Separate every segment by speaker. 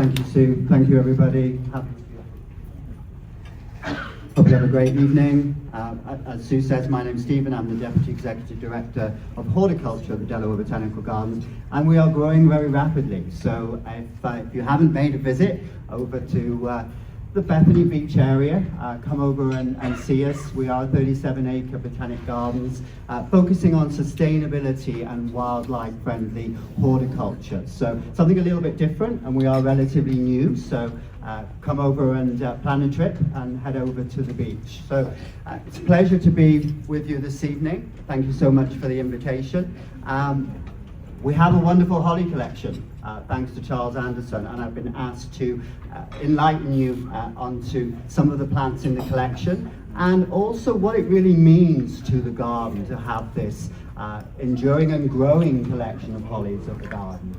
Speaker 1: Thank you, Sue. Thank you, everybody. Hope you have a great evening. As Sue says, my name is Stephen. I'm the Deputy Executive Director of Horticulture at the Delaware Botanic Gardens, and we are growing very rapidly. So if you haven't made a visit over to the Bethany Beach area, come over and see us. We are 37-acre botanic gardens focusing on sustainability and wildlife-friendly horticulture. So something a little bit different, and we are relatively new. So come over and plan a trip and head over to the beach. So it's a pleasure to be with you this evening. Thank you so much for the invitation. We have a wonderful holly collection, thanks to Charles Anderson, and I've been asked to enlighten you onto some of the plants in the collection, and also what it really means to the garden to have this enduring and growing collection of hollies of the garden.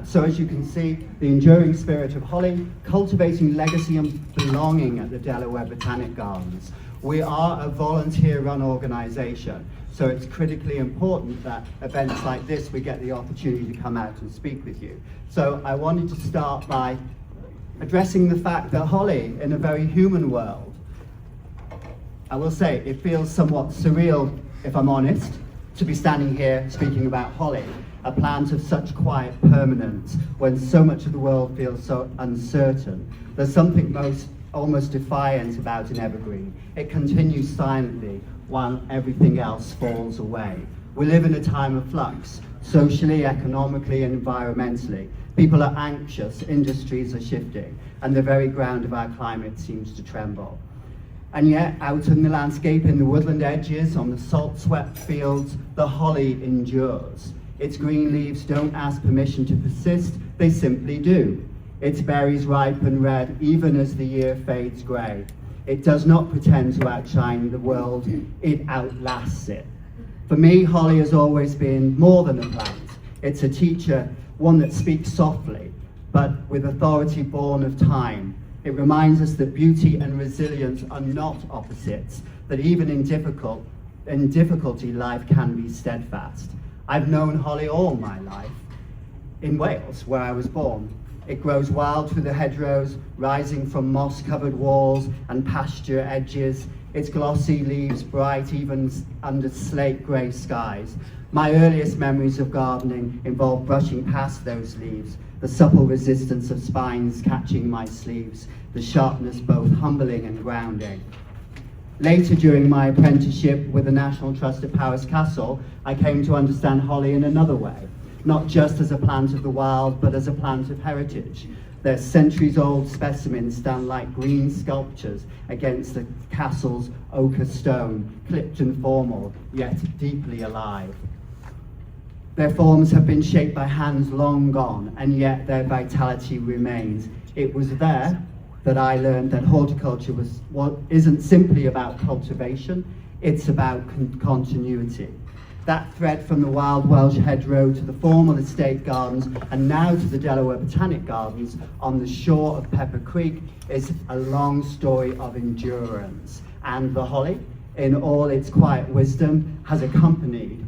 Speaker 1: So as you can see, the enduring spirit of holly, cultivating legacy and belonging at the Delaware Botanic Gardens. We are a volunteer-run organisation, so it's critically important that events like this, we get the opportunity to come out and speak with you. So I wanted to start by addressing the fact that holly, in a very human world, I will say it feels somewhat surreal, if I'm honest, to be standing here speaking about holly, a plant of such quiet permanence, when so much of the world feels so uncertain. There's something almost defiant about an evergreen. It continues silently while everything else falls away. We live in a time of flux, socially, economically, and environmentally. People are anxious, industries are shifting, and the very ground of our climate seems to tremble. And yet, out in the landscape, in the woodland edges, on the salt-swept fields, the holly endures. Its green leaves don't ask permission to persist, they simply do. Its berries ripen red even as the year fades grey. It does not pretend to outshine the world, it outlasts it. For me, holly has always been more than a plant. It's a teacher, one that speaks softly, but with authority born of time. It reminds us that beauty and resilience are not opposites, that even in difficulty, life can be steadfast. I've known holly all my life, in Wales, where I was born. It grows wild through the hedgerows, rising from moss-covered walls and pasture edges, its glossy leaves bright even under slate-grey skies. My earliest memories of gardening involve brushing past those leaves, the supple resistance of spines catching my sleeves, the sharpness both humbling and grounding. Later, during my apprenticeship with the National Trust at Powys Castle, I came to understand holly in another way, not just as a plant of the wild, but as a plant of heritage. Their centuries-old specimens stand like green sculptures against the castle's ochre stone, clipped and formal, yet deeply alive. Their forms have been shaped by hands long gone, and yet their vitality remains. It was there that I learned that horticulture isn't simply about cultivation, it's about continuity. That thread from the wild Welsh hedgerow to the formal estate gardens and now to the Delaware Botanic Gardens on the shore of Pepper Creek is a long story of endurance. And the holly, in all its quiet wisdom, has accompanied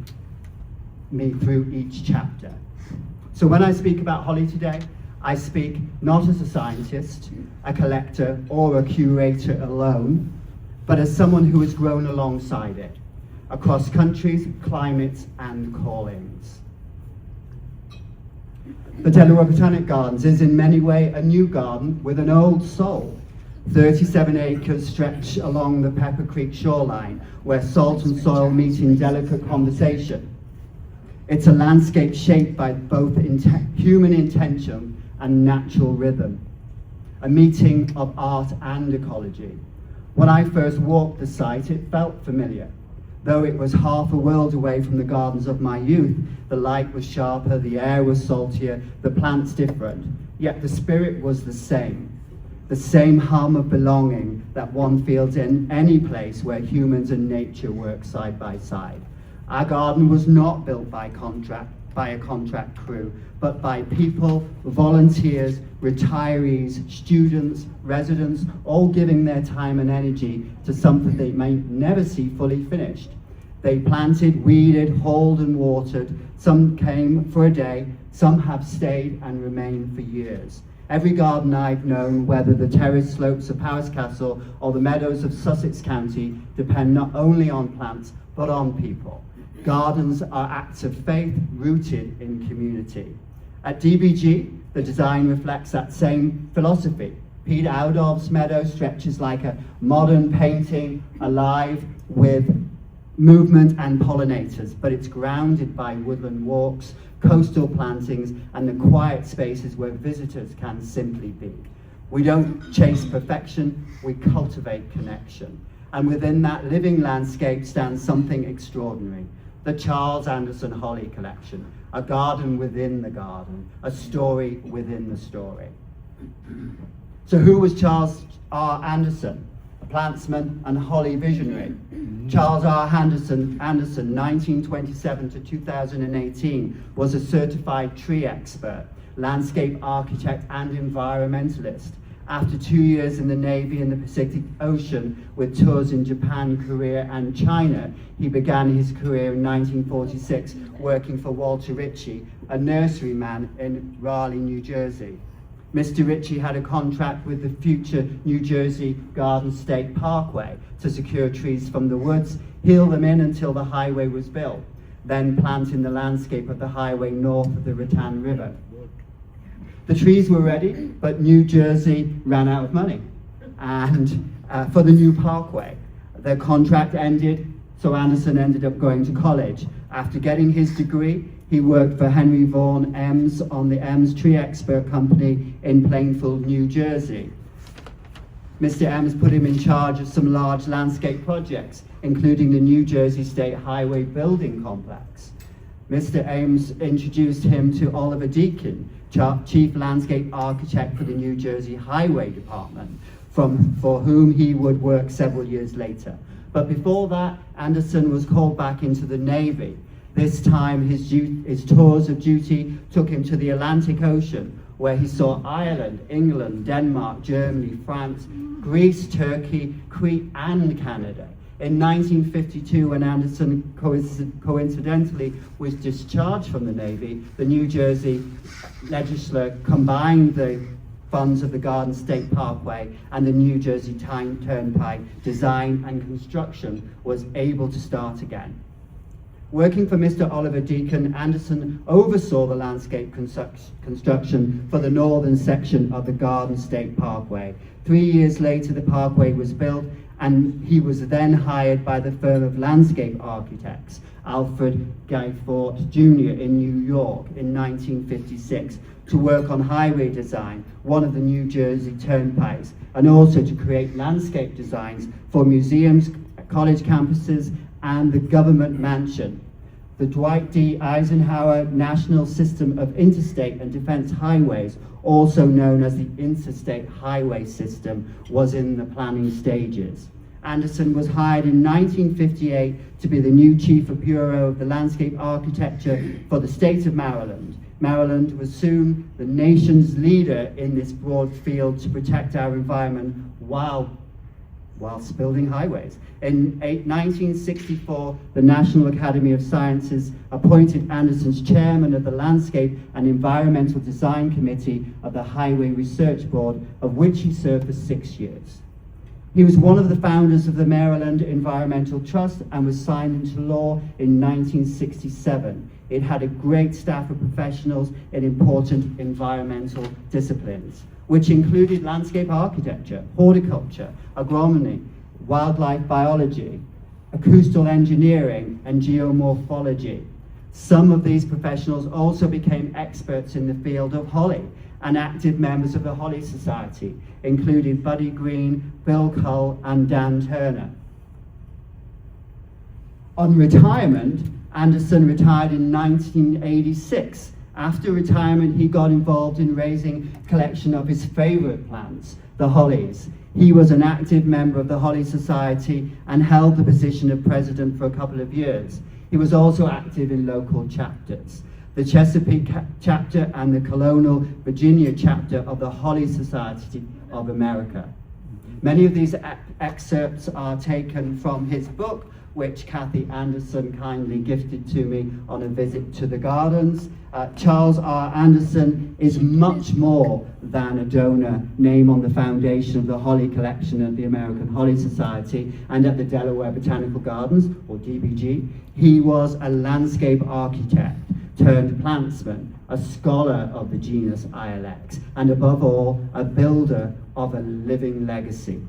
Speaker 1: me through each chapter. So when I speak about holly today, I speak not as a scientist, a collector, or a curator alone, but as someone who has grown alongside it, across countries, climates, and callings. The Delaware Botanic Gardens is in many ways a new garden with an old soul. 37 acres stretch along the Pepper Creek shoreline, where salt and soil meet in delicate conversation. It's a landscape shaped by both human intention and natural rhythm, a meeting of art and ecology. When I first walked the site, it felt familiar. Though it was half a world away from the gardens of my youth, the light was sharper, the air was saltier, the plants different, yet the spirit was the same hum of belonging that one feels in any place where humans and nature work side by side. Our garden was not built by a contract crew, but by people, volunteers, retirees, students, residents, all giving their time and energy to something they may never see fully finished. They planted, weeded, hauled and watered. Some came for a day, some have stayed and remained for years. Every garden I've known, whether the terrace slopes of Powis Castle or the meadows of Sussex County, depend not only on plants, but on people. Gardens are acts of faith rooted in community. At DBG, the design reflects that same philosophy. Piet Oudolf's meadow stretches like a modern painting, alive with movement and pollinators, but it's grounded by woodland walks, coastal plantings, and the quiet spaces where visitors can simply be. We don't chase perfection, we cultivate connection. And within that living landscape stands something extraordinary. The Charles Anderson Holly Collection, a garden within the garden, a story within the story. So who was Charles R. Anderson? A plantsman and holly visionary. Charles R. Anderson, 1927 to 2018, was a certified tree expert, landscape architect and environmentalist. After 2 years in the Navy in the Pacific Ocean with tours in Japan, Korea, and China, he began his career in 1946 working for Walter Ritchie, a nurseryman in Raleigh, New Jersey. Mr. Ritchie had a contract with the future New Jersey Garden State Parkway to secure trees from the woods, heal them in until the highway was built, then plant in the landscape of the highway north of the Rattan River. The trees were ready, but New Jersey ran out of money and for the new parkway. Their contract ended, so Anderson ended up going to college. After getting his degree, he worked for Henry Vaughan Ems on the Ems Tree Expert Company in Plainfield, New Jersey. Mr. Ems put him in charge of some large landscape projects, including the New Jersey State Highway Building Complex. Mr. Ames introduced him to Oliver Deakin, Chief Landscape Architect for the New Jersey Highway Department, for whom he would work several years later. But before that, Anderson was called back into the Navy. This time, his tours of duty took him to the Atlantic Ocean, where he saw Ireland, England, Denmark, Germany, France, Greece, Turkey, Crete, and Canada. In 1952, when Anderson coincidentally was discharged from the Navy, the New Jersey legislature combined the funds of the Garden State Parkway and the New Jersey Turnpike. Design and construction was able to start again. Working for Mr. Oliver Deakin, Anderson oversaw the landscape construction for the northern section of the Garden State Parkway. 3 years later, the parkway was built, and he was then hired by the firm of landscape architects, Alfred Guy Fort Jr. in New York in 1956, to work on highway design, one of the New Jersey turnpikes, and also to create landscape designs for museums, college campuses, and the government mansion. The Dwight D. Eisenhower National System of Interstate and Defense Highways, also known as the Interstate Highway System, was in the planning stages. Anderson was hired in 1958 to be the new Chief of Bureau of the Landscape Architecture for the state of Maryland. Maryland was soon the nation's leader in this broad field to protect our environment whilst building highways. In 1964, the National Academy of Sciences appointed Anderson as chairman of the Landscape and Environmental Design Committee of the Highway Research Board, of which he served for 6 years. He was one of the founders of the Maryland Environmental Trust and was signed into law in 1967. It had a great staff of professionals in important environmental disciplines, which included landscape architecture, horticulture, agronomy, wildlife biology, acoustical engineering, and geomorphology. Some of these professionals also became experts in the field of holly and active members of the Holly Society, including Buddy Green, Bill Cull, and Dan Turner. On retirement, Anderson retired in 1986. After retirement, he got involved in raising a collection of his favorite plants, the hollies. He was an active member of the Holly Society and held the position of president for a couple of years. He was also active in local chapters, the Chesapeake chapter and the Colonial Virginia chapter of the Holly Society of America. Many of these excerpts are taken from his book, which Kathy Anderson kindly gifted to me on a visit to the gardens. Charles R. Anderson is much more than a donor name on the foundation of the Holly collection at the American Holly Society and at the Delaware Botanic Gardens, or DBG. He was a landscape architect turned plantsman, a scholar of the genus Ilex, and above all, a builder of a living legacy.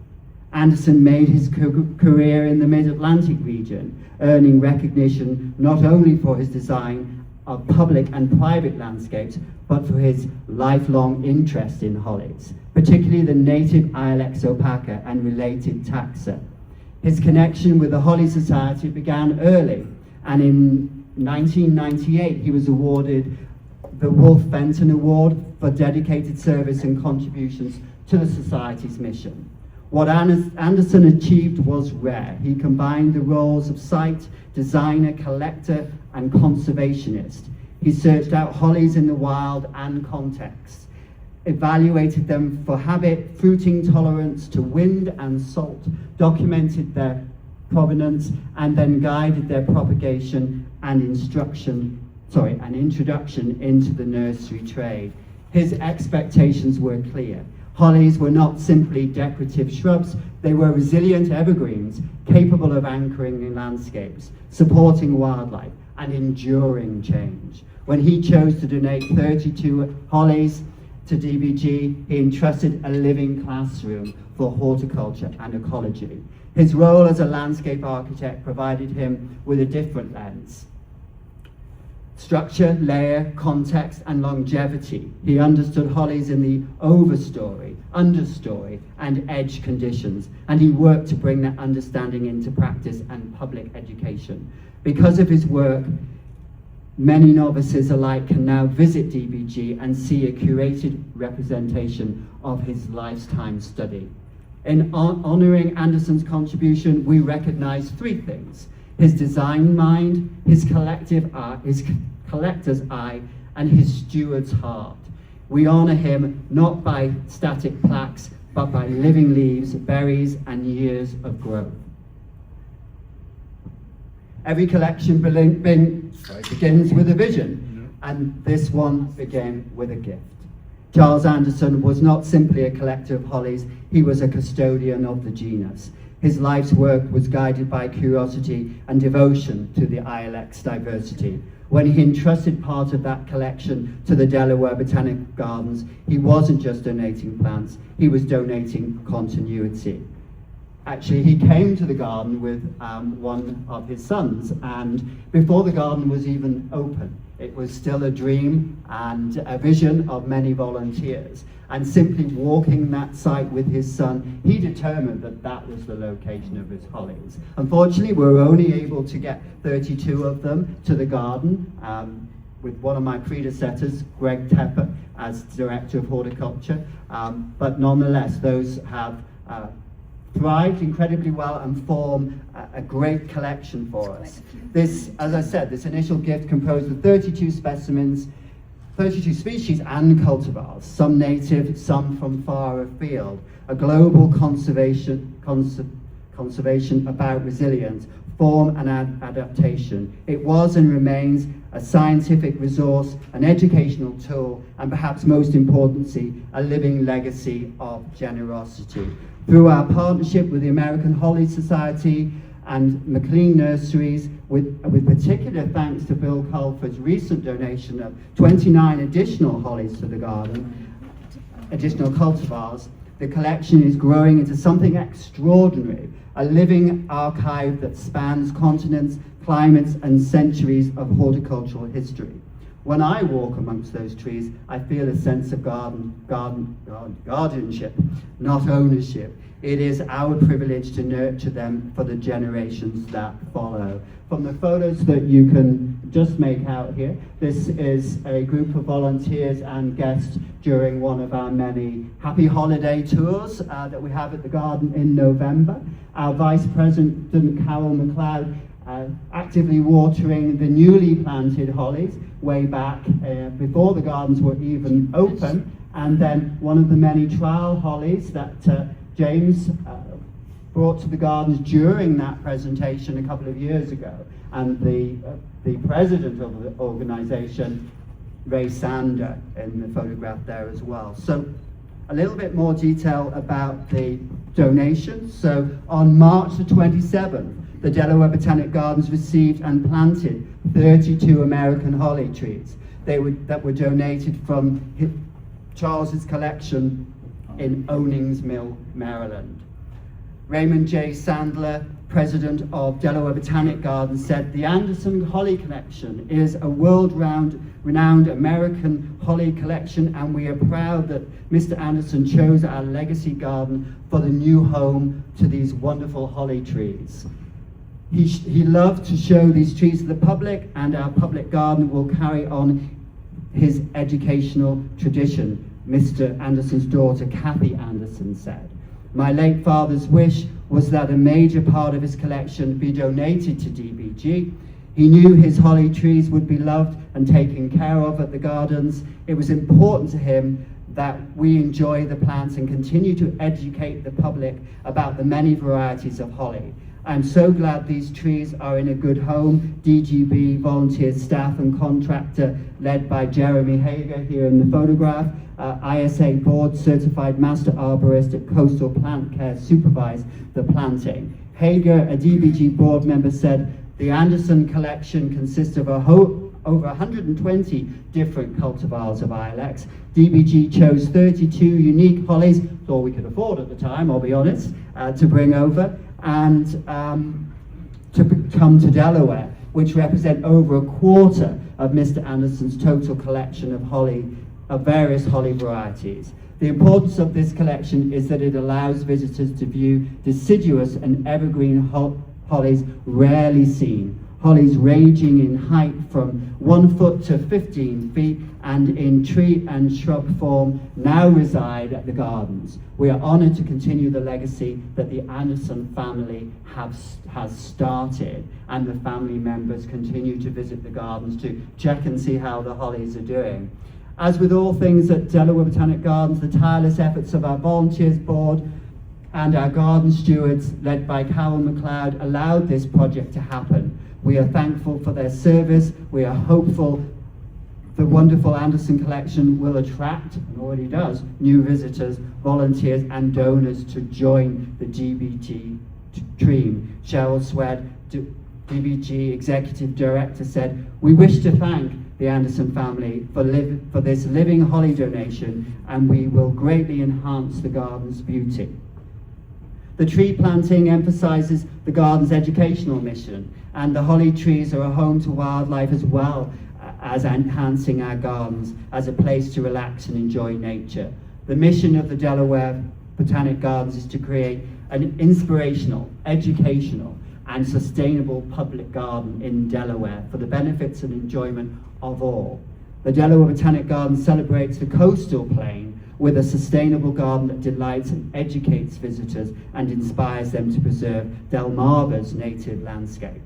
Speaker 1: Anderson made his career in the Mid-Atlantic region, earning recognition not only for his design of public and private landscapes, but for his lifelong interest in hollies, particularly the native Ilex opaca and related taxa. His connection with the Holly Society began early, and in 1998 he was awarded the Wolf Fenton Award for dedicated service and contributions to the Society's mission. What Anderson achieved was rare. He combined the roles of site, designer, collector, and conservationist. He searched out hollies in the wild and context, evaluated them for habit, fruiting tolerance to wind and salt, documented their provenance, and then guided their propagation and introduction into the nursery trade. His expectations were clear. Hollies were not simply decorative shrubs, they were resilient evergreens, capable of anchoring in landscapes, supporting wildlife, and enduring change. When he chose to donate 32 hollies to DBG, he entrusted a living classroom for horticulture and ecology. His role as a landscape architect provided him with a different lens. Structure, layer, context, and longevity. He understood hollies in the overstory, understory, and edge conditions, and he worked to bring that understanding into practice and public education. Because of his work, many novices alike can now visit DBG and see a curated representation of his lifetime study. In honoring Anderson's contribution, we recognize three things: his design mind, his collector's eye, and his steward's heart. We honor him not by static plaques, but by living leaves, berries, and years of growth. Every collection begins with a vision, and this one began with a gift. Charles Anderson was not simply a collector of hollies, he was a custodian of the genus. His life's work was guided by curiosity and devotion to the Ilex diversity. When he entrusted part of that collection to the Delaware Botanic Gardens, he wasn't just donating plants, he was donating continuity. Actually, he came to the garden with one of his sons, and before the garden was even open, it was still a dream and a vision of many volunteers. And simply walking that site with his son, he determined that that was the location of his hollies. Unfortunately, we were only able to get 32 of them to the garden, with one of my predecessors, Greg Tepper, as Director of Horticulture. But nonetheless, those have thrived incredibly well and form a great collection for us. This, as I said, this initial gift composed of 32 specimens, 32 species and cultivars, some native, some from far afield, a global conservation about resilience, form and adaptation. It was and remains a scientific resource, an educational tool, and perhaps most importantly, a living legacy of generosity. Through our partnership with the American Holly Society and McLean Nurseries, with particular thanks to Bill Culford's recent donation of 29 additional hollies to the garden, additional cultivars, the collection is growing into something extraordinary, a living archive that spans continents, climates, and centuries of horticultural history. When I walk amongst those trees, I feel a sense of guardianship, not ownership. It is our privilege to nurture them for the generations that follow. From the photos that you can just make out here, this is a group of volunteers and guests during one of our many happy holiday tours that we have at the garden in November. Our Vice President, Carol McLeod, actively watering the newly planted hollies way back before the gardens were even open, and then one of the many trial hollies that James brought to the gardens during that presentation a couple of years ago, and the president of the organisation, Ray Sander, in the photograph there as well. So a little bit more detail about the donation. So on March the 27th, the Delaware Botanic Gardens received and planted 32 American holly trees that were donated from Charles's collection in Ownings Mill, Maryland. Raymond J. Sandler, president of Delaware Botanic Gardens, said, "The Anderson Holly Collection is a world-renowned American holly collection, and we are proud that Mr. Anderson chose our legacy garden for the new home to these wonderful holly trees. He loved to show these trees to the public, and our public garden will carry on his educational tradition," Mr. Anderson's daughter, Kathy Anderson, said. "My late father's wish was that a major part of his collection be donated to DBG. He knew his holly trees would be loved and taken care of at the gardens. It was important to him that we enjoy the plants and continue to educate the public about the many varieties of holly. I'm so glad these trees are in a good home." DGB volunteers, staff and contractor led by Jeremy Hager here in the photograph, ISA board certified master arborist at Coastal Plant Care supervised the planting. Hager, a DBG board member, said, "The Anderson collection consists of over 120 different cultivars of Ilex. DBG chose 32 unique hollies, that's all we could afford at the time, I'll be honest, to bring over and to come to Delaware, which represent over a quarter of Mr. Anderson's total collection of holly, of various holly varieties. The importance of this collection is that it allows visitors to view deciduous and evergreen hollies rarely seen. Hollies ranging in height from 1 foot to 15 feet and in tree and shrub form now reside at the gardens. We are honored to continue the legacy that the Anderson family has started, and the family members continue to visit the gardens to check and see how the hollies are doing. As with all things at Delaware Botanic Gardens, the tireless efforts of our volunteers board and our garden stewards, led by Carol McLeod, allowed this project to happen. We are thankful for their service. We are hopeful the wonderful Anderson collection will attract, and already does, new visitors, volunteers, and donors to join the DBG dream. Cheryl Swed, DBG Executive Director, said, "We wish to thank the Anderson family for this living holly donation, and we will greatly enhance the garden's beauty." The tree planting emphasizes the garden's educational mission, and the holly trees are a home to wildlife as well as enhancing our gardens as a place to relax and enjoy nature. The mission of the Delaware Botanic Gardens is to create an inspirational, educational, and sustainable public garden in Delaware for the benefits and enjoyment of all. The Delaware Botanic Garden celebrates the coastal plain with a sustainable garden that delights and educates visitors and inspires them to preserve Delmarva's native landscape.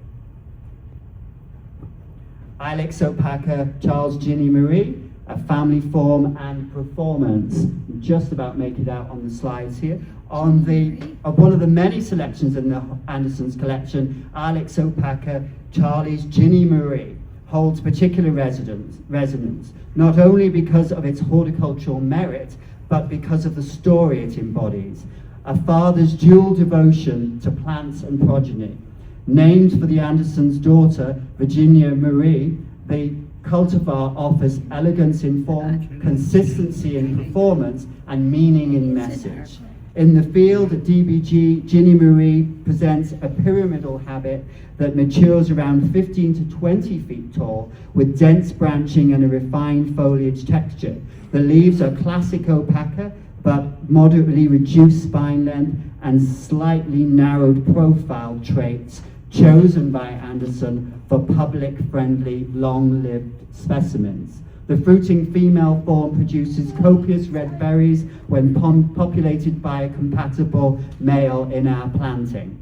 Speaker 1: Ilex opaca, Charles Ginny Marie, a family form and performance. Just about make it out on the slides here. On one of the many selections in the Anderson's collection, Ilex opaca, Charlie's Ginny Marie, holds particular resonance, not only because of its horticultural merit, but because of the story it embodies. A father's dual devotion to plants and progeny. Named for the Andersons' daughter, Virginia Marie, the cultivar offers elegance in form, consistency in performance, and meaning in message. In the field at DBG, Ginny Marie presents a pyramidal habit that matures around 15 to 20 feet tall, with dense branching and a refined foliage texture. The leaves are classic opaca, but moderately reduced spine length and slightly narrowed profile traits chosen by Anderson for public-friendly, long-lived specimens. The fruiting female form produces copious red berries when populated by a compatible male in our planting.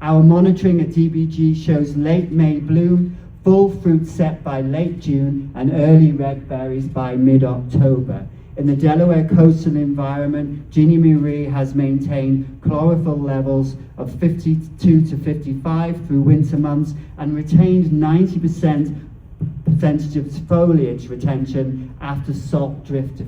Speaker 1: Our monitoring at DBG shows late May bloom, full fruit set by late June, and early red berries by mid-October. In the Delaware coastal environment, Ginny Marie has maintained chlorophyll levels of 52 to 55 through winter months and retained 90% percentage of foliage retention after salt drift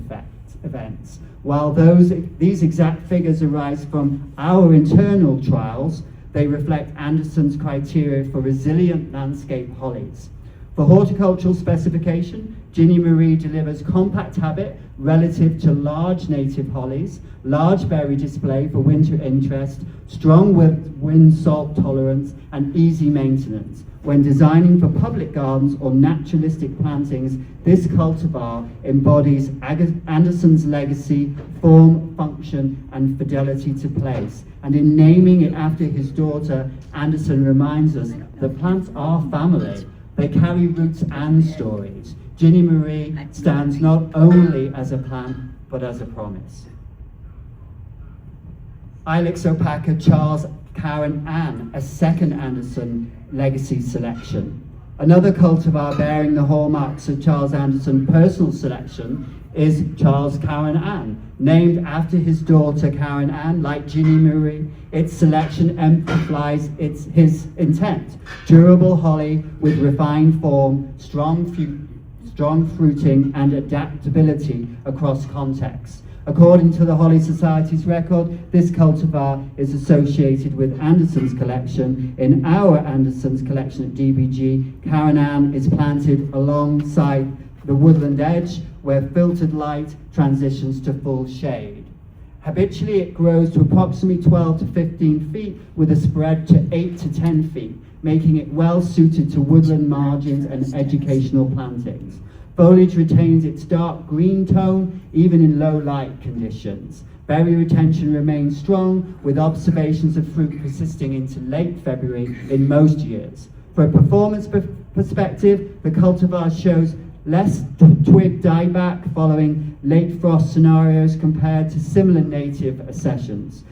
Speaker 1: events. While these exact figures arise from our internal trials, they reflect Anderson's criteria for resilient landscape hollies. For horticultural specification, Ginny Marie delivers compact habit relative to large native hollies, large berry display for winter interest, strong wind salt tolerance, and easy maintenance. When designing for public gardens or naturalistic plantings, this cultivar embodies Anderson's legacy, form, function, and fidelity to place. And in naming it after his daughter, Anderson reminds us that plants are family. They carry roots and stories. Ginny Marie stands not only as a plant, but as a promise. Ilex opaca Charles Karen Ann, a second Anderson legacy selection. Another cultivar bearing the hallmarks of Charles Anderson's personal selection is Charles Karen Ann. Named after his daughter Karen Ann, like Ginny Marie, its selection exemplifies his intent. Durable holly with refined form, strong fruiting, and adaptability across contexts. According to the Holly Society's record, this cultivar is associated with Anderson's collection. In our Anderson's collection at DBG, Karen Ann is planted alongside the woodland edge where filtered light transitions to full shade. Habitually, it grows to approximately 12 to 15 feet with a spread to 8 to 10 feet, making it well suited to woodland margins and educational plantings. Foliage retains its dark green tone even in low light conditions. Berry retention remains strong, with observations of fruit persisting into late February in most years. For a performance perspective, the cultivar shows less twig dieback following late frost scenarios compared to similar native accessions.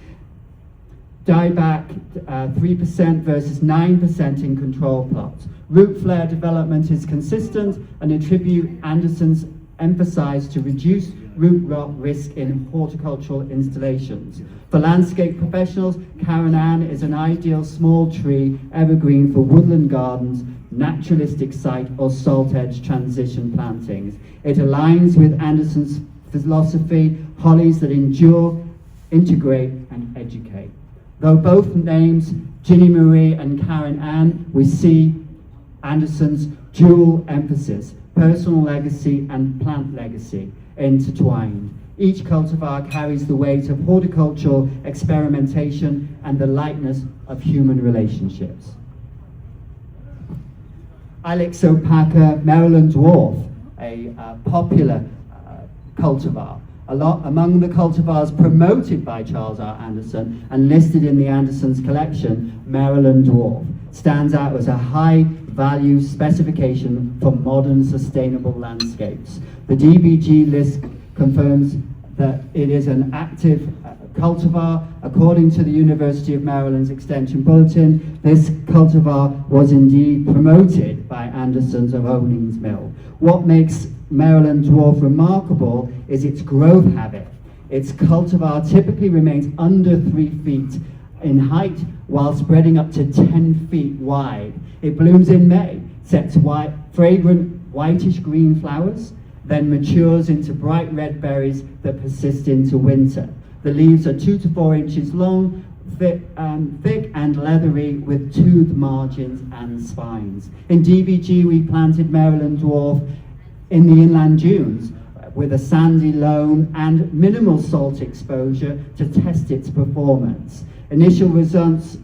Speaker 1: Dieback 3% versus 9% in control plots. Root flare development is consistent and attribute Anderson's emphasis to reduce root rot risk in horticultural installations. For landscape professionals, Karen Ann is an ideal small tree evergreen for woodland gardens, naturalistic site, or salt edge transition plantings. It aligns with Anderson's philosophy, hollies that endure, integrate, and educate. Though both names, Ginny Marie and Karen Ann, we see Anderson's dual emphasis, personal legacy and plant legacy, intertwined. Each cultivar carries the weight of horticultural experimentation and the lightness of human relationships. Ilex opaca Maryland dwarf, a popular cultivar. Among the cultivars promoted by Charles R. Anderson and listed in the Anderson's collection, Maryland dwarf stands out as a high-value specification for modern sustainable landscapes. The DBG list confirms that it is an active cultivar. According to the University of Maryland's Extension Bulletin, this cultivar was indeed promoted by Anderson's of Onings Mill. What makes Maryland dwarf remarkable is its growth habit. Its cultivar typically remains under 3 feet in height while spreading up to 10 feet wide. It blooms in May, sets fragrant whitish green flowers, then matures into bright red berries that persist into winter. The leaves are 2 to 4 inches long, thick and leathery with toothed margins and spines. In DBG, we planted Maryland dwarf in the inland dunes with a sandy loam and minimal salt exposure to test its performance. Initial results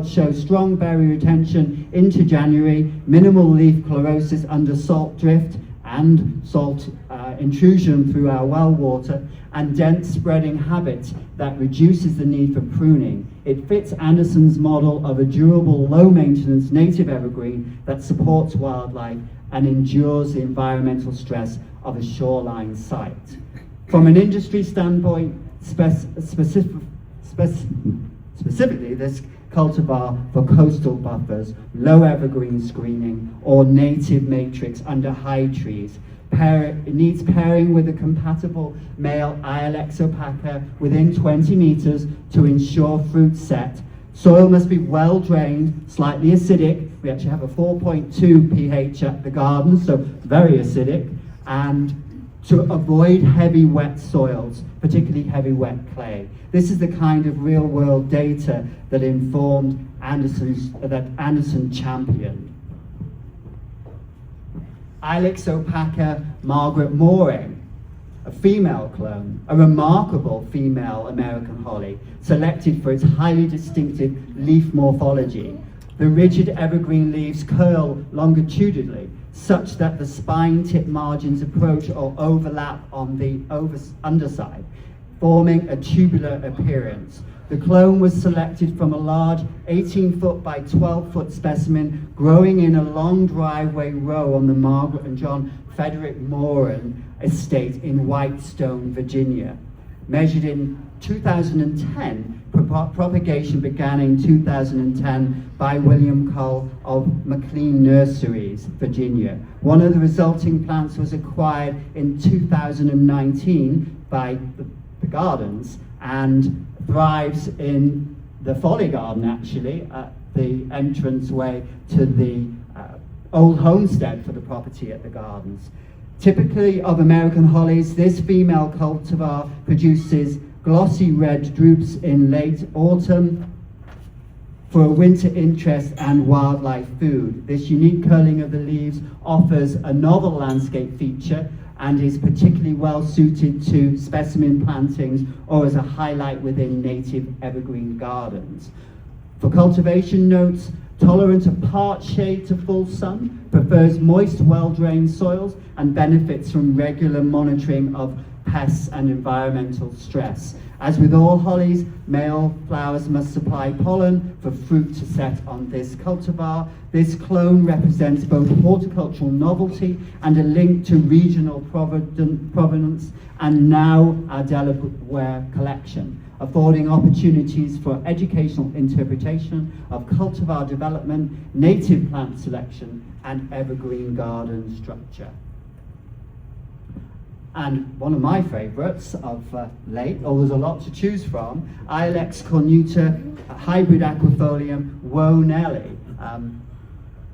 Speaker 1: show strong berry retention into January, minimal leaf chlorosis under salt drift and salt intrusion through our well water, and dense spreading habit that reduces the need for pruning. It fits Anderson's model of a durable, low-maintenance native evergreen that supports wildlife and endures the environmental stress of a shoreline site. From an industry standpoint, specifically this cultivar for coastal buffers, low evergreen screening, or native matrix under high trees, It needs pairing with a compatible male Ilex opaca within 20 meters to ensure fruit set. Soil must be well drained, slightly acidic. We actually have a 4.2 pH at the garden, so very acidic, and to avoid heavy wet soils, particularly heavy wet clay. This is the kind of real-world data that informed Anderson championed. Ilex opaca Margaret Mooring, a female clone, a remarkable female American holly, selected for its highly distinctive leaf morphology. The rigid evergreen leaves curl longitudinally, such that the spine tip margins approach or overlap on the underside, forming a tubular appearance. The clone was selected from a large 18-foot by 12-foot specimen growing in a long driveway row on the Margaret and John Frederick Moran estate in Whitestone, Virginia. Measured in 2010, propagation began in 2010 by William Cole of McLean Nurseries, Virginia. One of the resulting plants was acquired in 2019 by the Gardens and thrives in the Folly Garden, actually, at the entranceway to the old homestead for the property at the Gardens. Typically of American hollies, this female cultivar produces glossy red drupes in late autumn for a winter interest and wildlife food. This unique curling of the leaves offers a novel landscape feature and is particularly well suited to specimen plantings or as a highlight within native evergreen gardens. For cultivation notes, tolerant of part shade to full sun, prefers moist, well-drained soils, and benefits from regular monitoring of pests and environmental stress. As with all hollies, male flowers must supply pollen for fruit to set on this cultivar. This clone represents both horticultural novelty and a link to regional provenance, and now our Delaware collection, affording opportunities for educational interpretation of cultivar development, native plant selection, and evergreen garden structure. And one of my favorites of late, there's a lot to choose from, Ilex cornuta hybrid aquifolium Woe Nelly.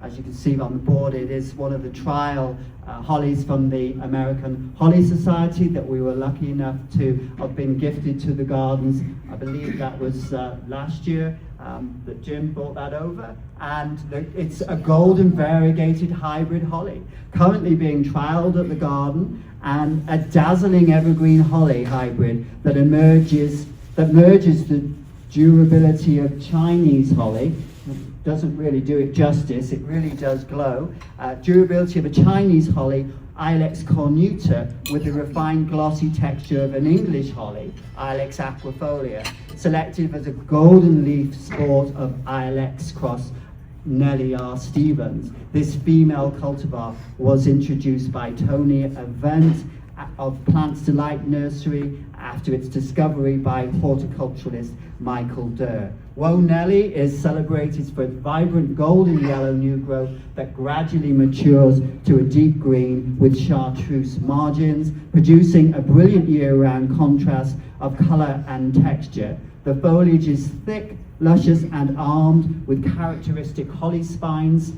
Speaker 1: As you can see on the board, it is one of the trial hollies from the American Holly Society that we were lucky enough to have been gifted to the gardens. I believe that was last year that Jim brought that over. And it's a golden variegated hybrid holly, currently being trialed at the garden, and a dazzling evergreen holly hybrid that merges the durability of Chinese holly. Doesn't really do it justice, it really does glow. Durability of a Chinese holly, Ilex cornuta, with the refined glossy texture of an English holly, Ilex aquifolia, selected as a golden leaf sport of Ilex cross Nellie R. Stevens. This female cultivar was introduced by Tony Event of Plants Delight Nursery after its discovery by horticulturist Michael Durr. Woe Nelly is celebrated for its vibrant golden yellow new growth that gradually matures to a deep green with chartreuse margins, producing a brilliant year-round contrast of color and texture. The foliage is thick, luscious, and armed with characteristic holly spines,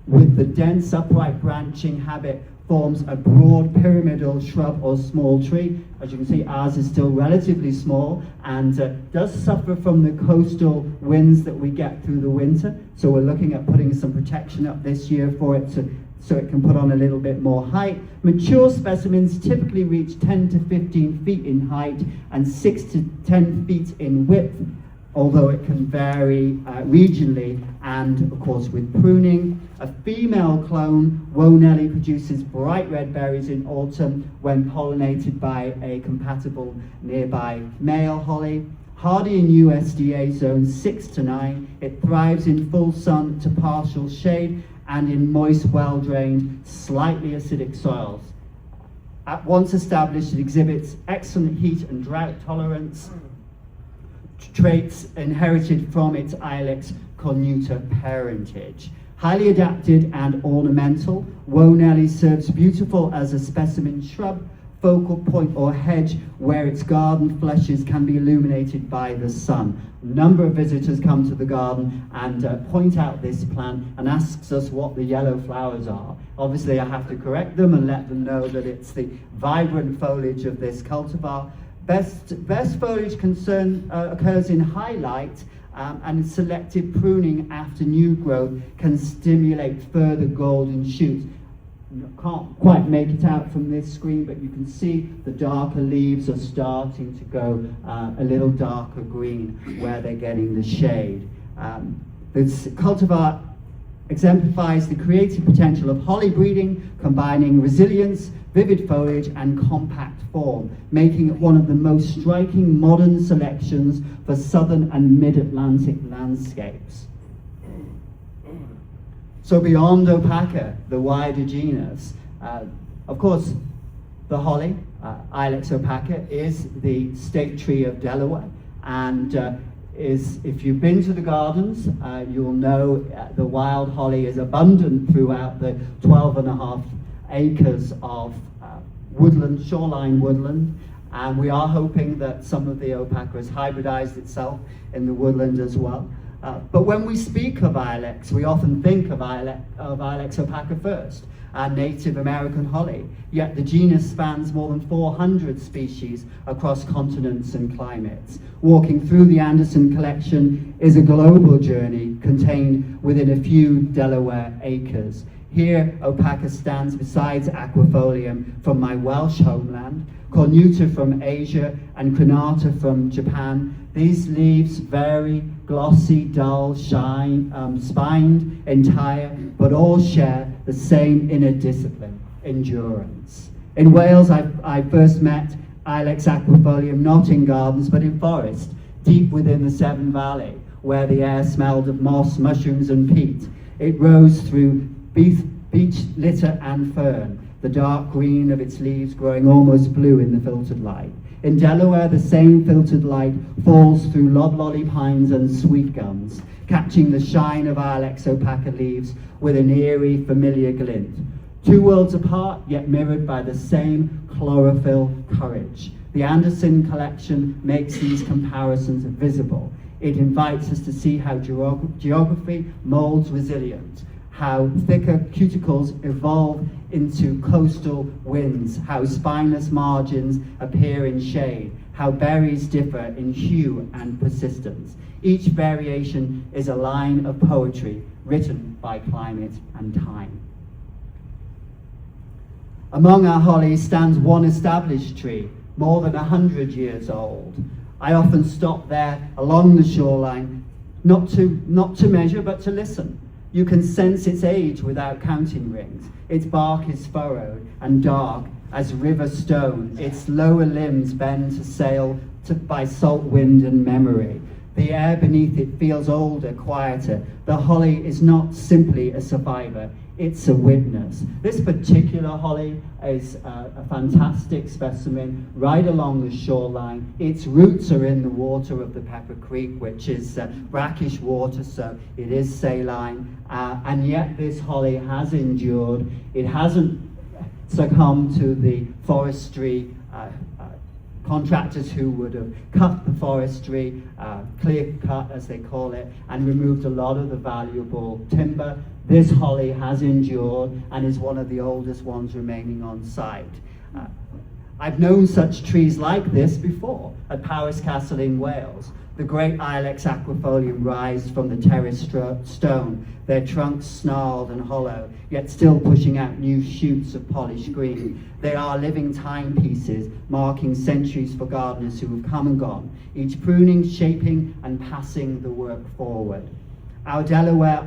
Speaker 1: with the dense upright branching habit forms a broad pyramidal shrub or small tree. As you can see, ours is still relatively small and does suffer from the coastal winds that we get through the winter. So we're looking at putting some protection up this year for it so it can put on a little bit more height. Mature specimens typically reach 10 to 15 feet in height and 6 to 10 feet in width, although it can vary regionally and, of course, with pruning. A female clone, Woe Nelly, produces bright red berries in autumn when pollinated by a compatible nearby male holly. Hardy in USDA zones 6 to 9, it thrives in full sun to partial shade and in moist, well-drained, slightly acidic soils. At once established, it exhibits excellent heat and drought tolerance, traits inherited from its Ilex cornuta parentage. Highly adapted and ornamental, Woe Nelly serves beautiful as a specimen shrub, focal point or hedge where its garden fleshes can be illuminated by the sun. A number of visitors come to the garden and point out this plant and asks us what the yellow flowers are. Obviously I have to correct them and let them know that it's the vibrant foliage of this cultivar. Best foliage occurs in high light, and selective pruning after new growth can stimulate further golden shoots. You can't quite make it out from this screen, but you can see the darker leaves are starting to go a little darker green where they're getting the shade. This cultivar exemplifies the creative potential of holly breeding, combining resilience, vivid foliage and compact form, making it one of the most striking modern selections for southern and mid-Atlantic landscapes. So beyond Opaca, the wider genus, of course, the holly, Ilex opaca, is the state tree of Delaware, and if you've been to the gardens, you'll know the wild holly is abundant throughout the 12.5 acres of woodland, shoreline woodland, and we are hoping that some of the opaca has hybridized itself in the woodland as well. But when we speak of Ilex, we often think of Ilex opaca first, our Native American holly, yet the genus spans more than 400 species across continents and climates. Walking through the Anderson collection is a global journey contained within a few Delaware acres. Here, opaca stands beside aquifolium from my Welsh homeland, cornuta from Asia, and crenata from Japan. These leaves vary, glossy, dull, spined, entire, but all share the same inner discipline, endurance. In Wales, I first met Ilex aquifolium not in gardens, but in forest, deep within the Severn Valley, where the air smelled of moss, mushrooms, and peat. It rose through beech litter and fern, the dark green of its leaves growing almost blue in the filtered light. In Delaware, the same filtered light falls through loblolly pines and sweet gums, catching the shine of Ilex opaca leaves with an eerie, familiar glint. Two worlds apart, yet mirrored by the same chlorophyll courage. The Anderson collection makes these comparisons visible. It invites us to see how geography molds resilience, how thicker cuticles evolve into coastal winds, how spineless margins appear in shade, how berries differ in hue and persistence. Each variation is a line of poetry written by climate and time. Among our hollies stands one established tree, more than 100 years old. I often stop there along the shoreline, not to measure, but to listen. You can sense its age without counting rings. Its bark is furrowed and dark as river stone. Its lower limbs bend to sail by salt wind and memory. The air beneath it feels older, quieter. The holly is not simply a survivor, it's a witness. This particular holly is a fantastic specimen right along the shoreline. Its roots are in the water of the Pepper Creek, which is brackish water, so it is saline. And yet this holly has endured. It hasn't succumbed to the forestry contractors who would have cut the forestry, clear cut as they call it, and removed a lot of the valuable timber. This holly has endured and is one of the oldest ones remaining on site. I've known such trees like this before at Powys Castle in Wales. The great Ilex aquifolium rise from the terraced stone, their trunks snarled and hollow, yet still pushing out new shoots of polished green. They are living timepieces, marking centuries for gardeners who have come and gone, each pruning, shaping, and passing the work forward. Our Delaware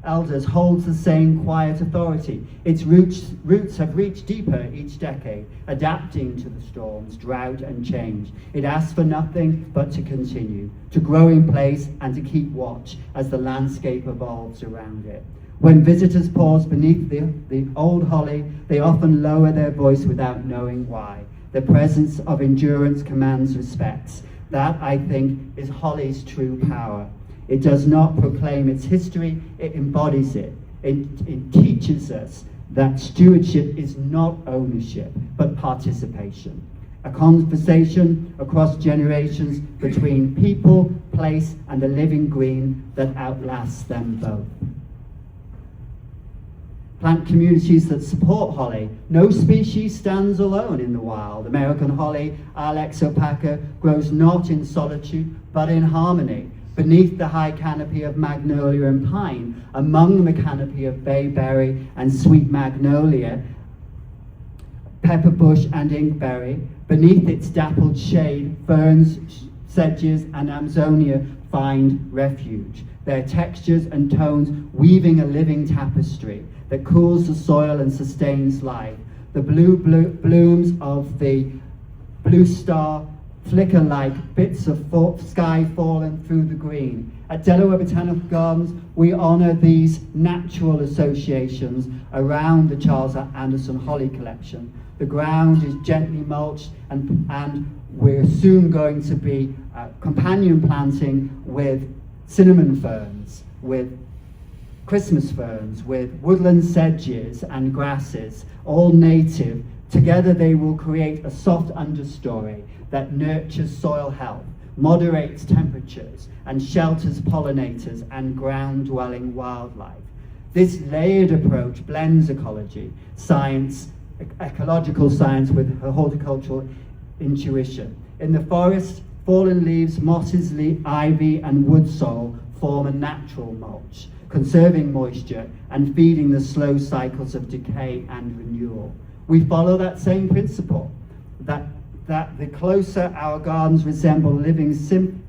Speaker 1: elders hold the same quiet authority. Its roots have reached deeper each decade, adapting to the storms, drought, and change. It asks for nothing but to continue, to grow in place and to keep watch as the landscape evolves around it. When visitors pause beneath the old holly, they often lower their voice without knowing why. The presence of endurance commands respect. That, I think, is holly's true power. It does not proclaim its history, it embodies it. It teaches us that stewardship is not ownership, but participation. A conversation across generations between people, place, and a living green that outlasts them both. Plant communities that support holly. No species stands alone in the wild. American holly, Ilex opaca, grows not in solitude, but in harmony, beneath the high canopy of magnolia and pine, among the canopy of bayberry and sweet magnolia, pepperbush and inkberry. Beneath its dappled shade, ferns, sedges, and Amsonia find refuge, their textures and tones weaving a living tapestry that cools the soil and sustains life. The blooms of the blue star flicker like bits of sky fallen through the green. At Delaware Botanic Gardens, we honor these natural associations around the Charles Anderson Holly collection. The ground is gently mulched, and we're soon going to be companion planting with cinnamon ferns, with Christmas ferns, with woodland sedges and grasses, all native. Together they will create a soft understory that nurtures soil health, moderates temperatures, and shelters pollinators and ground-dwelling wildlife. This layered approach blends ecology, science, ecological science with horticultural intuition. In the forest, fallen leaves, mosses, ivy, and wood sorrel form a natural mulch, conserving moisture and feeding the slow cycles of decay and renewal. We follow that same principle, that the closer our gardens resemble living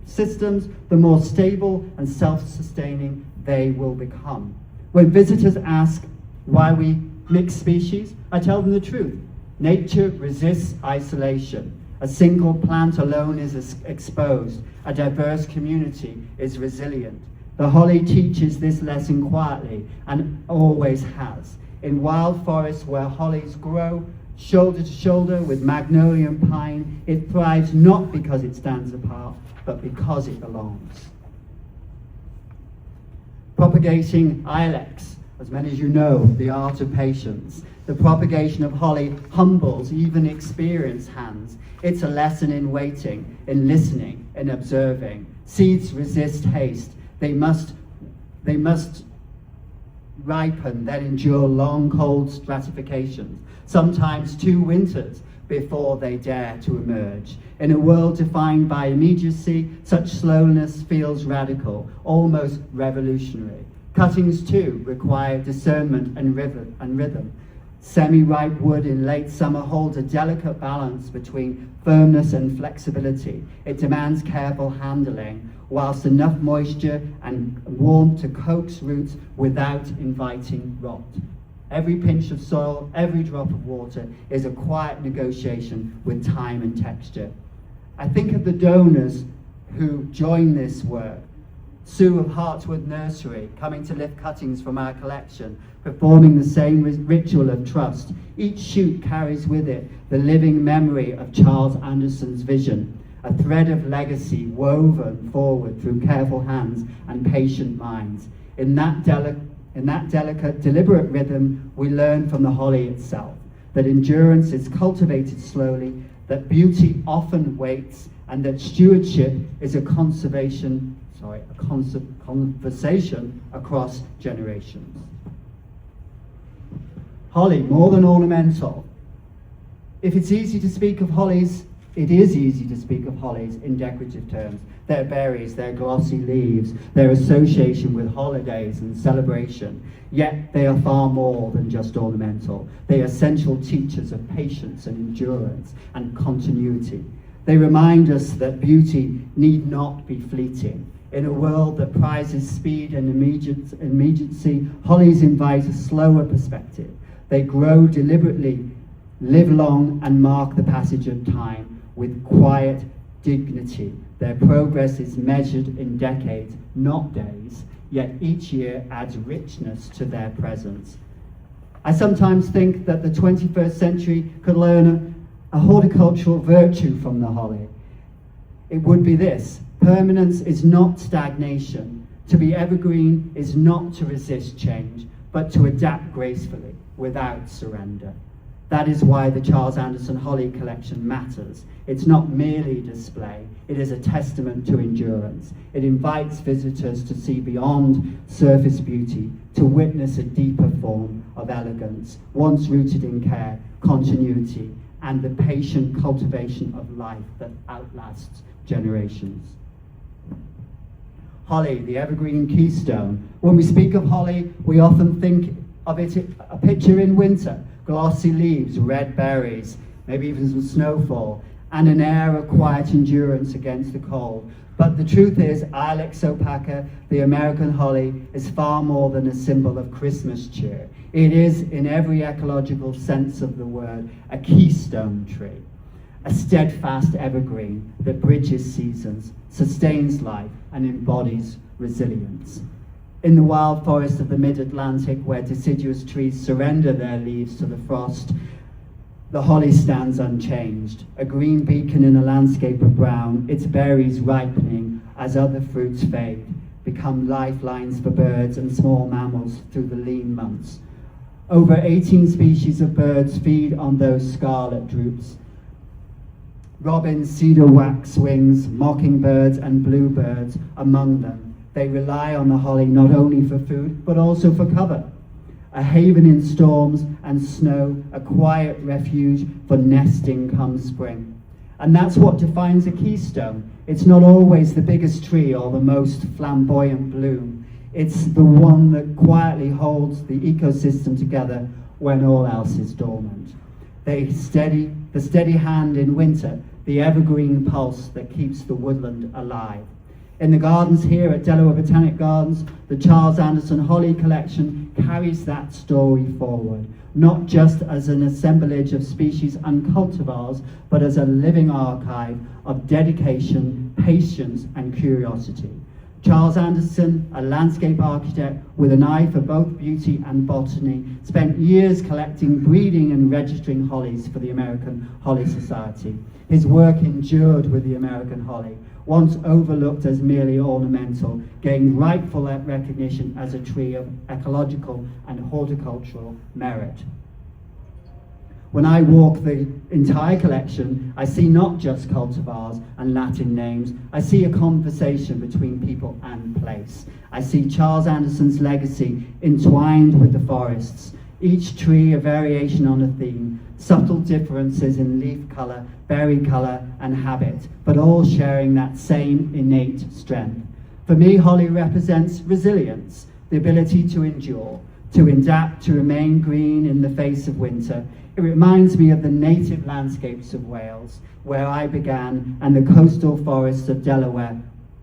Speaker 1: systems, the more stable and self-sustaining they will become. When visitors ask why we mix species, I tell them the truth. Nature resists isolation. A single plant alone is exposed. A diverse community is resilient. The holly teaches this lesson quietly and always has. In wild forests where hollies grow shoulder to shoulder with magnolia and pine, it thrives not because it stands apart, but because it belongs. Propagating ilex, as many as you know, the art of patience. The propagation of holly humbles even experienced hands. It's a lesson in waiting, in listening, in observing. Seeds resist haste. They must ripen, then endure long, cold stratifications, sometimes 2 winters before they dare to emerge. In a world defined by immediacy, such slowness feels radical, almost revolutionary. Cuttings, too, require discernment and rhythm. Semi-ripe wood in late summer holds a delicate balance between firmness and flexibility. It demands careful handling, whilst enough moisture and warmth to coax roots without inviting rot. Every pinch of soil, every drop of water is a quiet negotiation with time and texture. I think of the donors who join this work. Sue of Hartswood Nursery, coming to lift cuttings from our collection, performing the same ritual of trust. Each shoot carries with it the living memory of Charles Anderson's vision, a thread of legacy woven forward through careful hands and patient minds. In that delicate, deliberate rhythm, we learn from the holly itself that endurance is cultivated slowly, that beauty often waits, and that stewardship is a conversation across generations. Holly, more than ornamental. If it's easy to speak of hollies, it is easy to speak of hollies in decorative terms. Their berries, their glossy leaves, their association with holidays and celebration. Yet they are far more than just ornamental. They are essential teachers of patience and endurance and continuity. They remind us that beauty need not be fleeting. In a world that prizes speed and immediacy, hollies invite a slower perspective. They grow deliberately, live long, and mark the passage of time with quiet dignity. Their progress is measured in decades, not days, yet each year adds richness to their presence. I sometimes think that the 21st century could learn a horticultural virtue from the holly. It would be this: permanence is not stagnation. To be evergreen is not to resist change, but to adapt gracefully, without surrender. That is why the Charles Anderson Holly collection matters. It's not merely a display, it is a testament to endurance. It invites visitors to see beyond surface beauty, to witness a deeper form of elegance, once rooted in care, continuity, and the patient cultivation of life that outlasts generations. Holly, the evergreen keystone. When we speak of holly, we often think of it a picture in winter, glossy leaves, red berries, maybe even some snowfall, and an air of quiet endurance against the cold. But the truth is, Ilex opaca, the American holly, is far more than a symbol of Christmas cheer. It is, in every ecological sense of the word, a keystone tree, a steadfast evergreen that bridges seasons, sustains life, and embodies resilience. In the wild forest of the mid-Atlantic, where deciduous trees surrender their leaves to the frost, the holly stands unchanged, a green beacon in a landscape of brown, its berries ripening as other fruits fade, become lifelines for birds and small mammals through the lean months. Over 18 species of birds feed on those scarlet drupes. Robins, cedar waxwings, mockingbirds, and bluebirds among them. They rely on the holly not only for food, but also for cover. A haven in storms and snow, a quiet refuge for nesting come spring. And that's what defines a keystone. It's not always the biggest tree or the most flamboyant bloom. It's the one that quietly holds the ecosystem together when all else is dormant. The steady hand in winter, the evergreen pulse that keeps the woodland alive. In the gardens here at Delaware Botanic Gardens, the Charles Anderson Holly collection carries that story forward, not just as an assemblage of species and cultivars, but as a living archive of dedication, patience, and curiosity. Charles Anderson, a landscape architect with an eye for both beauty and botany, spent years collecting, breeding, and registering hollies for the American Holly Society. His work endured with the American holly, once overlooked as merely ornamental, gained rightful recognition as a tree of ecological and horticultural merit. When I walk the entire collection, I see not just cultivars and Latin names, I see a conversation between people and place. I see Charles Anderson's legacy entwined with the forests, each tree a variation on a theme, subtle differences in leaf colour, berry colour, and habit, but all sharing that same innate strength. For me, holly represents resilience, the ability to endure, to adapt, to remain green in the face of winter. It reminds me of the native landscapes of Wales, where I began, and the coastal forests of Delaware,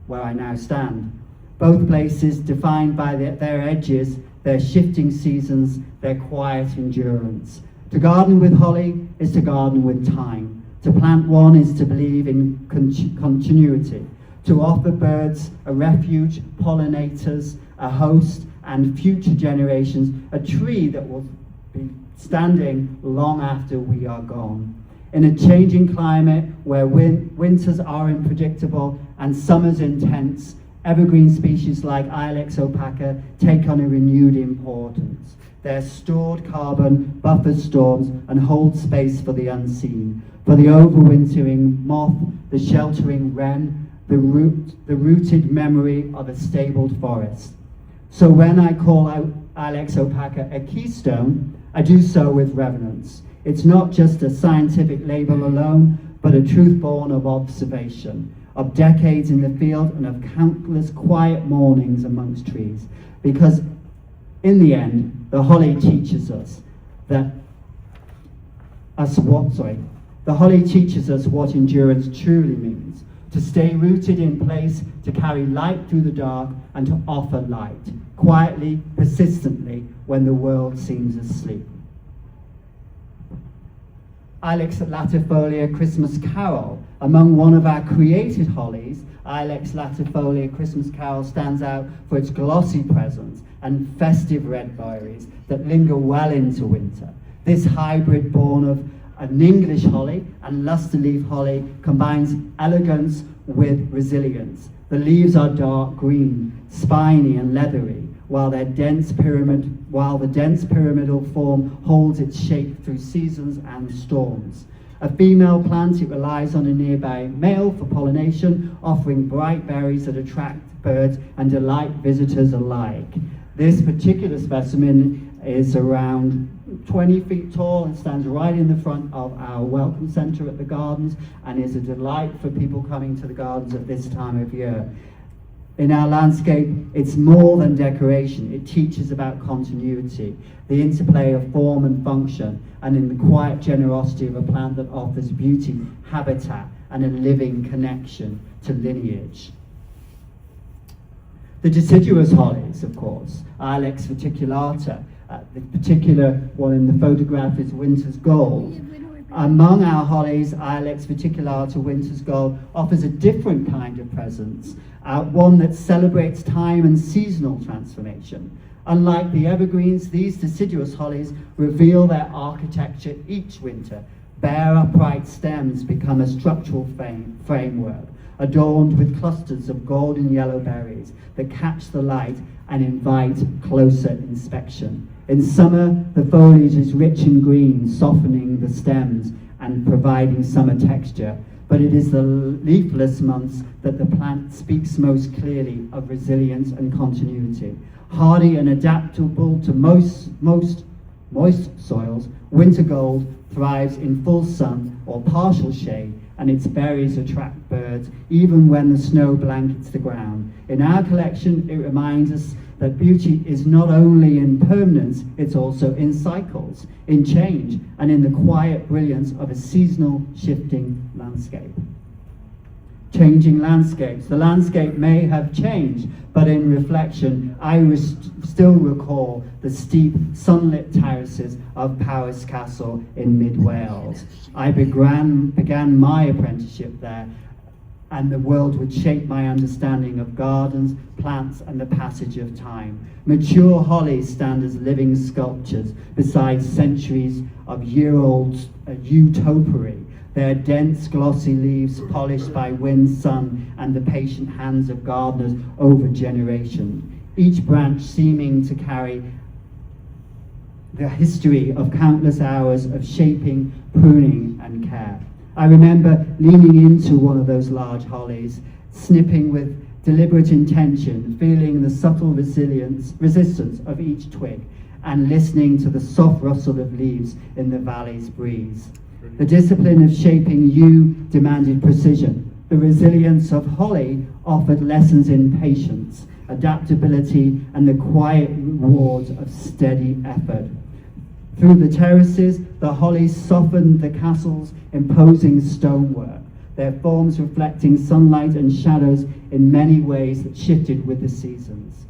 Speaker 1: where I now stand. Both places defined by their edges, their shifting seasons, their quiet endurance. To garden with holly is to garden with time. To plant one is to believe in continuity. To offer birds a refuge, pollinators, a host, and future generations, a tree that will be standing long after we are gone. In a changing climate where winters are unpredictable and summers intense, evergreen species like Ilex opaca take on a renewed importance. Their stored carbon buffers storms and hold space for the unseen, for the overwintering moth, the sheltering wren, the rooted memory of a stabled forest. So when I call out Ilex opaca a keystone, I do so with reverence. It's not just a scientific label alone, but a truth born of observation, of decades in the field and of countless quiet mornings amongst trees. Because in the end, the holly teaches us what endurance truly means. To stay rooted in place, to carry light through the dark, and to offer light, quietly, persistently, when the world seems asleep. Ilex latifolia Christmas Carol. Among one of our created hollies, Ilex latifolia Christmas Carol stands out for its glossy presence and festive red berries that linger well into winter. This hybrid born of an English holly and luster-leaf holly combines elegance with resilience. The leaves are dark green, spiny and leathery, while the dense pyramidal form holds its shape through seasons and storms. A female plant, it relies on a nearby male for pollination, offering bright berries that attract birds and delight visitors alike. This particular specimen is around 20 feet tall and stands right in the front of our welcome center at the gardens and is a delight for people coming to the gardens at this time of year. In our landscape, it's more than decoration. It teaches about continuity, the interplay of form and function, and in the quiet generosity of a plant that offers beauty, habitat, and a living connection to lineage. The deciduous hollies, of course, Ilex verticulata. The particular one in the photograph is Winter's Gold. Among our hollies, Ilex verticulata Winter's Gold offers a different kind of presence, one that celebrates time and seasonal transformation. Unlike the evergreens, these deciduous hollies reveal their architecture each winter. Bare upright stems become a structural framework, adorned with clusters of golden yellow berries that catch the light and invite closer inspection. In summer, the foliage is rich and green, softening the stems and providing summer texture. But it is the leafless months that the plant speaks most clearly of resilience and continuity. Hardy and adaptable to most moist soils, Winter Gold thrives in full sun or partial shade, and its berries attract birds even when the snow blankets the ground. In our collection, it reminds us that beauty is not only in permanence, it's also in cycles, in change, and in the quiet brilliance of a seasonal shifting landscape. Changing landscapes. The landscape may have changed, but in reflection, I still recall the steep sunlit terraces of Powys Castle in mid-Wales. I began my apprenticeship there, and the world would shape my understanding of gardens, plants, and the passage of time. Mature hollies stand as living sculptures beside centuries of year-old utopiary, their dense, glossy leaves polished by wind, sun, and the patient hands of gardeners over generations, each branch seeming to carry the history of countless hours of shaping, pruning, and care. I remember leaning into one of those large hollies, snipping with deliberate intention, feeling the subtle resistance of each twig, and listening to the soft rustle of leaves in the valley's breeze. The discipline of shaping yew demanded precision. The resilience of holly offered lessons in patience, adaptability, and the quiet rewards of steady effort. Through the terraces, the hollies softened the castle's imposing stonework, their forms reflecting sunlight and shadows in many ways that shifted with the seasons.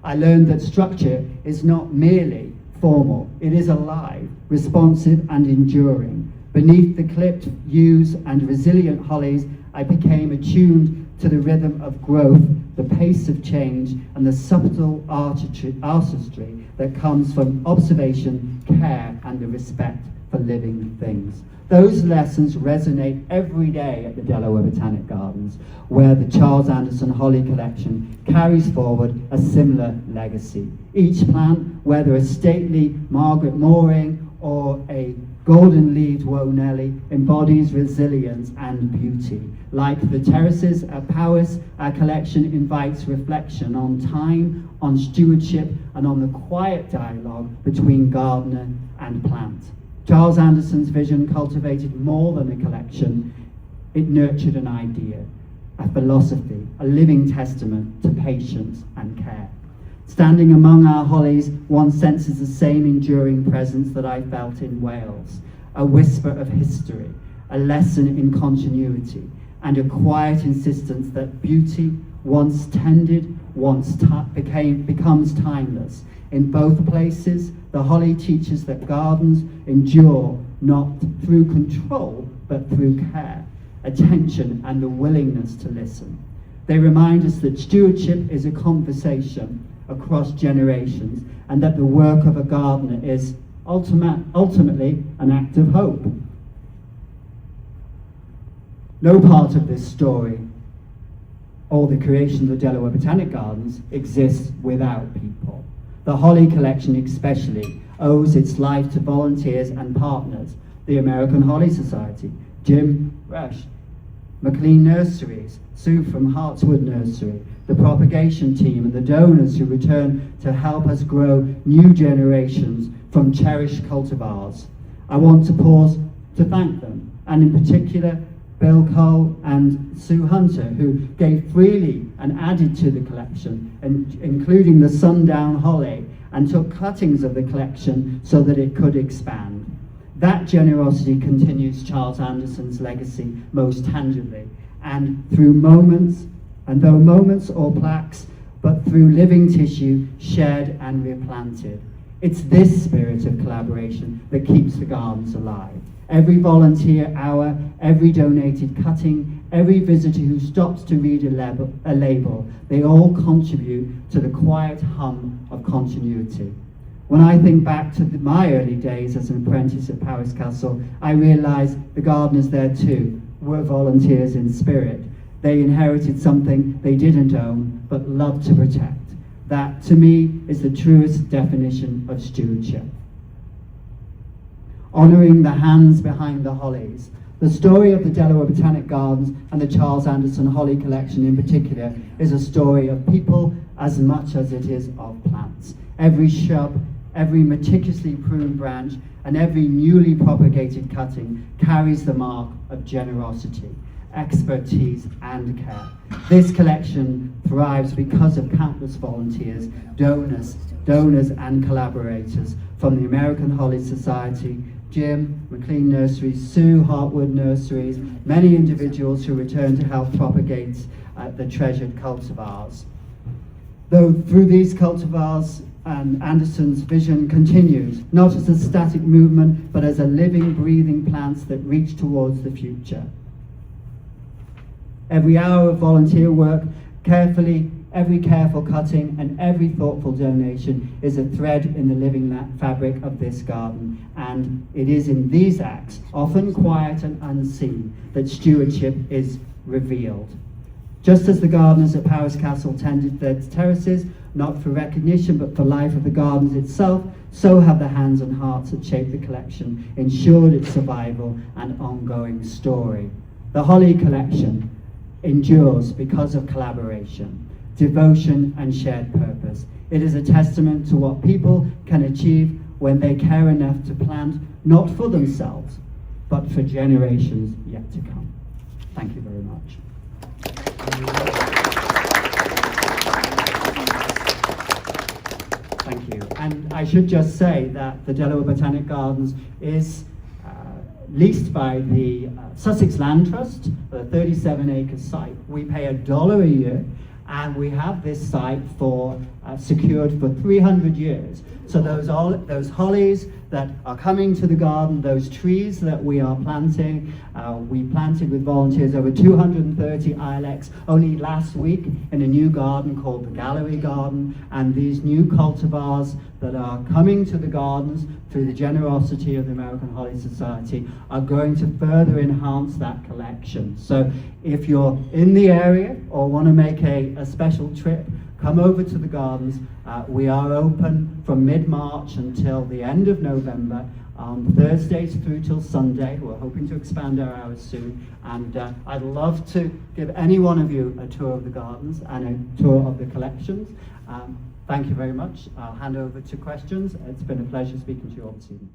Speaker 1: I learned that structure is not merely formal, it is alive, responsive, and enduring. Beneath the clipped yews and resilient hollies, I became attuned to the rhythm of growth, the pace of change, and the subtle artistry that comes from observation, care, and the respect for living things. Those lessons resonate every day at the Delaware Botanic Gardens, where the Charles Anderson Holly Collection carries forward a similar legacy. Each plant, whether a stately Margaret Mooring or a golden-leaved Wonelli, embodies resilience and beauty. Like the terraces at Powys, our collection invites reflection on time, on stewardship, and on the quiet dialogue between gardener and plant. Charles Anderson's vision cultivated more than a collection. It nurtured an idea, a philosophy, a living testament to patience and care. Standing among our hollies, one senses the same enduring presence that I felt in Wales, a whisper of history, a lesson in continuity, and a quiet insistence that beauty, once tended, becomes timeless. In both places, the holly teaches that gardens endure not through control, but through care, attention, and the willingness to listen. They remind us that stewardship is a conversation across generations, and that the work of a gardener is ultimately an act of hope. No part of this story or the creation of the Delaware Botanic Gardens, exists without people. The holly collection especially owes its life to volunteers and partners, the American Holly Society, Jim Rush, McLean Nurseries, Sue from Hartswood Nursery, the propagation team and the donors who return to help us grow new generations from cherished cultivars. I want to pause to thank them, and in particular Bill Cole and Sue Hunter, who gave freely and added to the collection, including the sundown holly, and took cuttings of the collection so that it could expand. That generosity continues Charles Anderson's legacy most tangibly, and through moments, and though moments or plaques, but through living tissue shared and replanted. It's this spirit of collaboration that keeps the gardens alive. Every volunteer hour, every donated cutting, every visitor who stops to read a label, they all contribute to the quiet hum of continuity. When I think back to my early days as an apprentice at Pryce Castle, I realise the gardeners there too were volunteers in spirit. They inherited something they didn't own but loved to protect. That, to me, is the truest definition of stewardship. Honouring the hands behind the hollies. The story of the Delaware Botanic Gardens and the Charles Anderson Holly Collection in particular is a story of people as much as it is of plants. Every shrub, every meticulously pruned branch, and every newly propagated cutting carries the mark of generosity, expertise, and care. This collection thrives because of countless volunteers, donors, and collaborators from the American Holly Society, Jim, McLean Nurseries, Sue, Hartwood Nurseries, many individuals who return to help propagate the treasured cultivars. Though through these cultivars, and Anderson's vision continues, not as a static movement, but as a living, breathing plants that reach towards the future. Every hour of volunteer work, every careful cutting, and every thoughtful donation is a thread in the living fabric of this garden. And it is in these acts, often quiet and unseen, that stewardship is revealed. Just as the gardeners at Pryce Castle tended their terraces, not for recognition but for life of the gardens itself, so have the hands and hearts that shaped the collection ensured its survival and ongoing story. The Holly Collection endures because of collaboration, devotion, and shared purpose. It is a testament to what people can achieve when they care enough to plant, not for themselves, but for generations yet to come. Thank you very much. Thank you. And I should just say that the Delaware Botanic Gardens is leased by the Sussex Land Trust, a 37-acre site. We pay $1 a year, and we have this site secured for 300 years. So those hollies that are coming to the garden, those trees that we are planting, we planted with volunteers over 230 ilex only last week in a new garden called the Gallery Garden, and these new cultivars that are coming to the gardens through the generosity of the American Holly Society are going to further enhance that collection. So if you're in the area or want to make a special trip, come over to the gardens. We are open from mid-March until the end of November, Thursdays through till Sunday. We're hoping to expand our hours soon, and I'd love to give any one of you a tour of the gardens and a tour of the collections. Thank you very much. I'll hand over to questions. It's been a pleasure speaking to you all this evening.